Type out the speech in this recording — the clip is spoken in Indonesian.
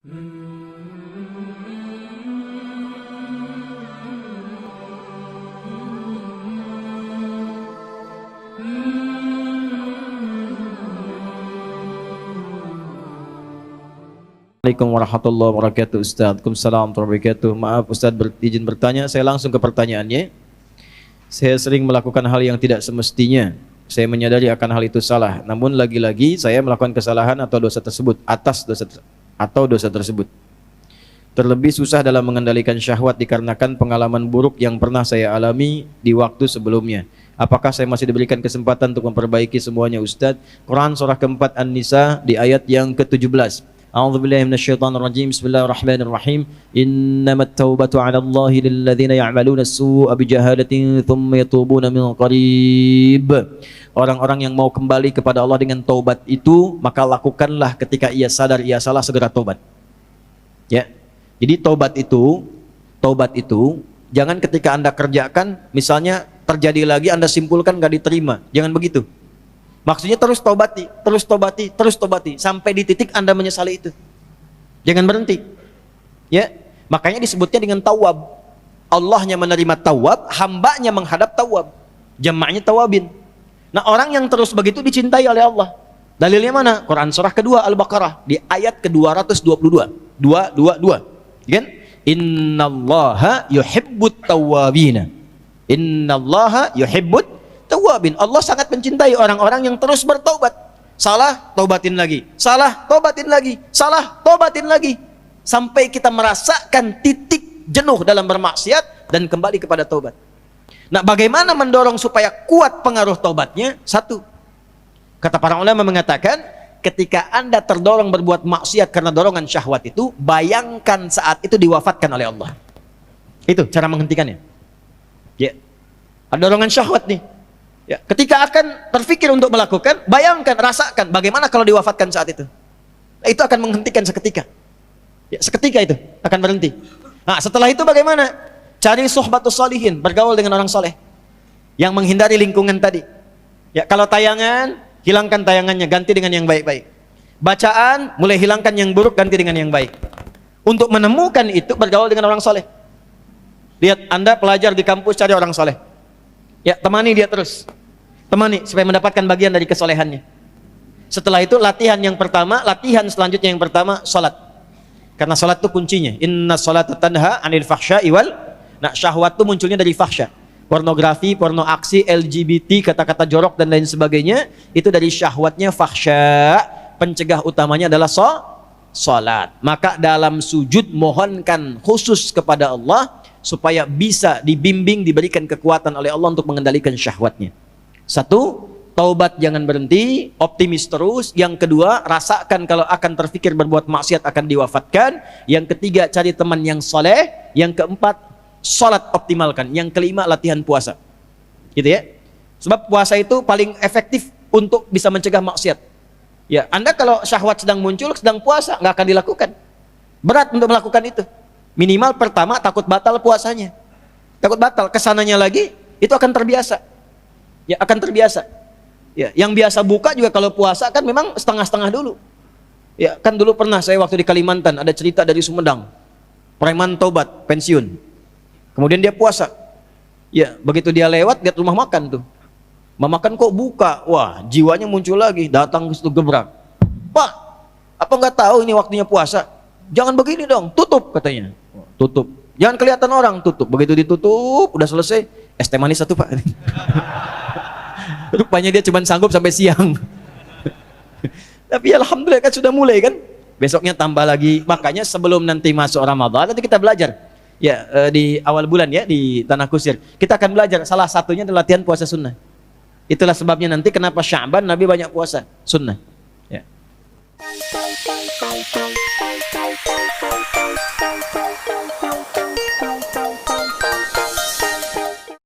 Assalamualaikum warahmatullahi wabarakatuh. Ustaz, Waalaikumsalam warahmatullahi wabarakatuh. Maaf Ustaz, izin bertanya. Saya langsung ke pertanyaannya. Saya sering melakukan hal yang tidak semestinya. Saya menyadari akan hal itu salah. Namun lagi-lagi saya melakukan kesalahan atau dosa tersebut dosa tersebut. Terlebih susah dalam mengendalikan syahwat dikarenakan pengalaman buruk yang pernah saya alami di waktu sebelumnya. Apakah saya masih diberikan kesempatan untuk memperbaiki semuanya Ustaz? Quran surah keempat An-Nisa di ayat yang ke-17. A'udzubillahi minasyaitonirrajim. Bismillahirrahmanirrahim. Innamat taubatu 'ala Allahi lilladzina ya'maluna as-su'a bijahalatin tsumma yatubuna min qarib. Orang-orang yang mau kembali kepada Allah dengan taubat itu, maka lakukanlah ketika ia sadar ia salah, segera taubat. Ya. Jadi taubat itu jangan ketika Anda kerjakan, misalnya terjadi lagi Anda simpulkan enggak diterima. Jangan begitu. Maksudnya terus tobati sampai di titik Anda menyesali itu. Jangan berhenti. Ya, makanya disebutnya dengan tawab. Allahnya menerima tawab, hambanya menghadap tawab. Jamaknya tawabin. Nah, orang yang terus begitu dicintai oleh Allah. Dalilnya mana? Quran surah kedua Al-Baqarah di ayat ke-222. 222. Kan? Innallaha yuhibbut tawwabina. Innallaha yuhibbut tawabin. Allah sangat mencintai orang-orang yang terus bertaubat. Salah, taubatin lagi. Salah, taubatin lagi. Salah, taubatin lagi. Sampai kita merasakan titik jenuh dalam bermaksiat dan kembali kepada taubat. Nah, bagaimana mendorong supaya kuat pengaruh taubatnya? Satu, kata para ulama mengatakan, ketika Anda terdorong berbuat maksiat karena dorongan syahwat itu, bayangkan saat itu diwafatkan oleh Allah. Itu cara menghentikannya. Ya, ada dorongan syahwat nih. Ya, ketika akan terfikir untuk melakukan, bayangkan, rasakan bagaimana kalau diwafatkan saat itu. Nah, itu akan menghentikan seketika. Ya, seketika itu akan berhenti. Nah, setelah itu bagaimana? Cari suhbatus sholihin, bergaul dengan orang soleh yang menghindari lingkungan tadi. Ya, kalau tayangan, hilangkan tayangannya, ganti dengan yang baik-baik. Bacaan, mulai hilangkan yang buruk, ganti dengan yang baik. Untuk menemukan itu, bergaul dengan orang soleh. Lihat, Anda pelajar di kampus, cari orang soleh. Ya, temani dia terus. Temani supaya mendapatkan bagian dari kesolehannya. Setelah itu latihan selanjutnya yang pertama salat. Karena salat itu kuncinya. Inna sholata tanha 'anil fahsya'i wal. Nah, syahwat itu munculnya dari fahsya. Pornografi, porno aksi, LGBT, kata-kata jorok dan lain sebagainya, itu dari syahwatnya fahsya. Pencegah utamanya adalah salat. Maka dalam sujud mohonkan khusus kepada Allah supaya bisa dibimbing, diberikan kekuatan oleh Allah untuk mengendalikan syahwatnya. Satu, taubat jangan berhenti, optimis terus. Yang kedua, rasakan kalau akan terfikir berbuat maksiat akan diwafatkan. Yang ketiga, cari teman yang soleh. Yang keempat, sholat optimalkan. Yang kelima, latihan puasa. Gitu ya. Sebab puasa itu paling efektif untuk bisa mencegah maksiat. Ya, Anda kalau syahwat sedang muncul, sedang puasa, nggak akan dilakukan. Berat untuk melakukan itu. Minimal pertama takut batal puasanya. Takut batal, kesananya lagi itu akan terbiasa. Ya, akan terbiasa. Ya, yang biasa buka juga kalau puasa kan memang setengah-setengah dulu. Ya, kan dulu pernah saya waktu di Kalimantan ada cerita dari Sumedang. Preman tobat, pensiun. Kemudian dia puasa. Ya, begitu dia lewat lihat rumah makan tuh. Rumah makan kok buka. Wah, jiwanya muncul lagi, datang ke situ gebrak. Pak, apa nggak tahu ini waktunya puasa? Jangan begini dong, tutup katanya. Tutup. Jangan kelihatan orang, tutup. Begitu ditutup, udah selesai, es teh manis satu Pak. Rupanya dia cuma sanggup sampai siang. Tapi alhamdulillah kan sudah mulai kan. Besoknya tambah lagi. Makanya sebelum nanti masuk Ramadan, nanti kita belajar. Ya, di awal bulan ya, di Tanah Kusir. Kita akan belajar, salah satunya adalah latihan puasa sunnah. Itulah sebabnya nanti kenapa Sya'ban Nabi banyak puasa, sunnah. Ya. Thank you.